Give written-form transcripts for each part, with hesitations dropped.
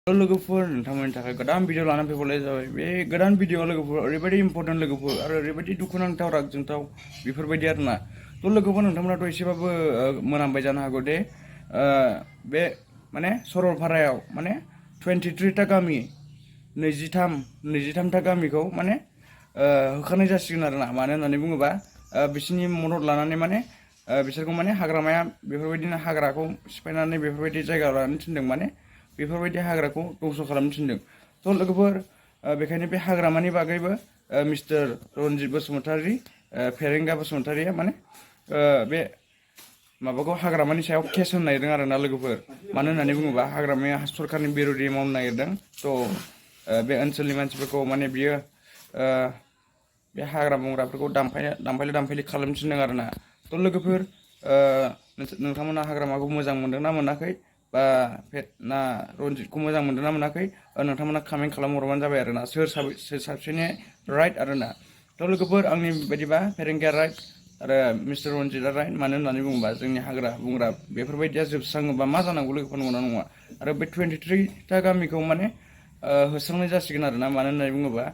लोगोफोर नोंथांमोननि थाखाय गोदान भिडिअ लानानै फैबावलाय जाबाय बे गोदान भिडिअ लोगोफोर ओरैबायदि इम्परटेन्ट लोगोफोर आरो ओरैबायदि दुखुनांथाव रागजोंथाव बेफोरबायदि आरोना लोगोफोर नोंथांमोनाथ' एसेबाबो मोनामबाय जानो हागौ दे बे माने सरलपारायाव माने 23टा गामि 23टा गामिखौ माने होखारनाय जासिगोन आरोना मानो होननानै बुङोबा बिसोरनि मदद लानानै माने बिसोरखौ माने हाग्रामाया बेफोरबायदिनो हाग्राखौ सिफायनानै बेफोरबायदि जायगा लानो थिनदों माने बेफोरबायदि हाग्राखौ दंस' खालामनो थिनदों लोगोफोर बेखायनो बे हाग्रामानि बागैबो मिस्टार रनजित बसुमतारी फेरेंगा बसुमतारीया माने बे माबाखौ हाग्रामानि सायाव केस होनो नागिरदों आरोना लोगोफोर मानो होननानै बुङोबा हाग्रामाया सरकारनि बिरोधि मावनो नागिरदों बे ओनसोलनि मानसिफोरखौ माने बियो बे हाग्रा बंग्राफोरखौ दानफायलि खालामनो थिनदों आरोना लोगोफोर नोंथांमोना हाग्रामाखौ मोजां मोनदोंना मोनाखै बा ना रनजितखौ मोजां मोनदोंना मोनाखै नोंथांमोना कमेन्ट खालामहरबानो जाबाय आरोना सोर साबसिननि राइट आरोना लोगोफोर आंनि बायदिबा फेरेंगाया राइट आरो मिस्टार रनजितआ राइट मानो होननानै बुङोबा जोंनि हाग्रा बंग्रा बेफोरबायदिया जोबस्राङोबा मा जानांगौ लोगोफोर नंगौना नङा आरो बे 23टा गामिखौ माने होस्रांनाय जासिगोन आरोना मानो होननानै बुङोबा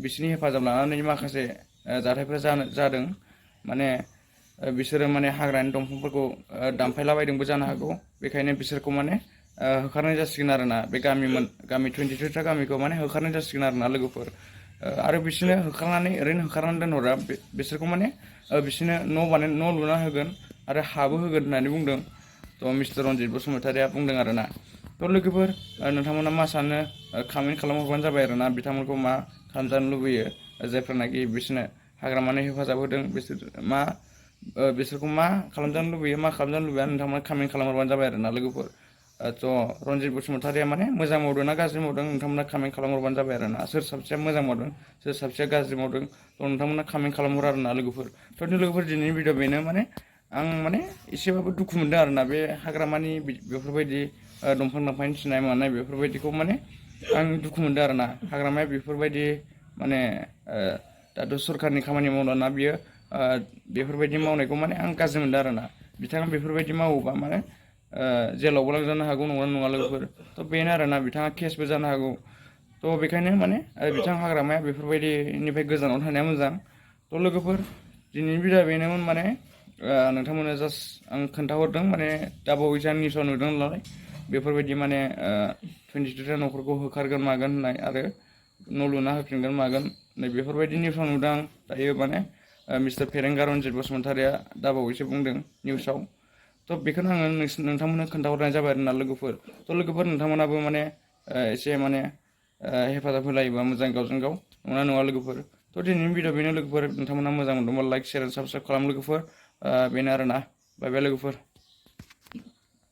बिसोरनि हेफाजाब लानानै माखासे जाथायफोरा जादों माने बिसोरो माने हाग्रानि दंफांफोरखौ दानफायलाबायदोंबो जानो हागौ बेखायनो बिसोरखौ माने होखारनाय जासिगोन आरोना बे गामि 23टा गामिखौ माने होखारनाय जासिगोन आरोना लोगोफोर आरो बिसोरनो ओरैनो होखारनानै दोनहरा बिसोरखौ माने बिसोरनो न' लुना होगोन आरो हाबो होगोन होननानै बुंदों मिस्टार रनजित बसुमतारीया बुंदों आरोना लोगोफोर नोंथांमोना मा सानो कमेन्ट खालामहरबानो जाबाय आरोना बिथांमोनखौ मा खालामजानो लुबैयो जायफ्रानाखि बिसोरनो हाग्रामानि हेफाजाब होदों बिसोरखौ मा खालामजानो लुबैयो मा खालामजानो लुबैया नोंथांमोना कमेन्ट खालामहरबानो जाबाय आरोना लोगोफोर रनजित बसुमतारीया माने मोजां मावदों ना गाज्रि मावदों नोंथांमोना कमेन्ट खालामहरबानो जाबाय आरोना सोर साबसेया मोजां मावदों सोर साबसेया गाज्रि मावदों नोंथांमोना कमेन्ट खालामहर आरोना लोगोफोर लोगोफोर दिनैनि भिडिअ बेनो माने आं माने एसेबाबो दुखु मोनदों आरोना बे हाग्रामानि बेफोरबायदि दंफां दानफायनो थिननाय मानाय बेफोरबायदिखौ माने आं दुखु मोनदों आरोना हाग्रामाया बेफोरबायदि माने दाथ' सरकारनि खामानि मावलाना बियो बेफोरबायदि मावनायखौ माने आं गाज्रि मोनदों आरोना बिथाङा बेफोरबायदि मावोबा माने जेलावबो लांजानो हागौ नंगौना नङा लोगोफोर बेनो आरोना बिथाङा केसबो जानो हागौ बेखायनो माने बिथां हाग्रामाया बेफोरबायदिनिफ्राय गोजानाव थानाया मोजां लोगोफोर दिनैनि भिडिअ बेनोमोन माने नोंथांमोना जास्ट आं खोन्थाहरदों माने दाबावैसो आं निउसाव नुदों नालाय बेफोरबायदि माने 23टा न'खरखौ होखारगोन मागोन होननाय आरो न' लुना होफिनगोन मागोन नै बेफोरबायदि निउसाव नुदों आं दायो माने मिस्टार फेरेंगा रनजित बसुमतारीया दाबावैसो बुंदों निउसाव बेखौनो आङो नोंथांमोननो खोन्थाहरनाय जाबाय आरोना लोगोफोर लोगोफोर नोंथांमोनाबो माने एसे माने हेफाजाब होलायोबा मोजां गावजों गाव नङा नङा लोगोफोर दिनैनि भिडिअ बेनो लोगोफोर नोंथांमोना मोजां मोनदोंबा लाइक शेयार साबसक्राइब खालाम लोगोफोर बेनो आरोना बाय बाय लोगोफोर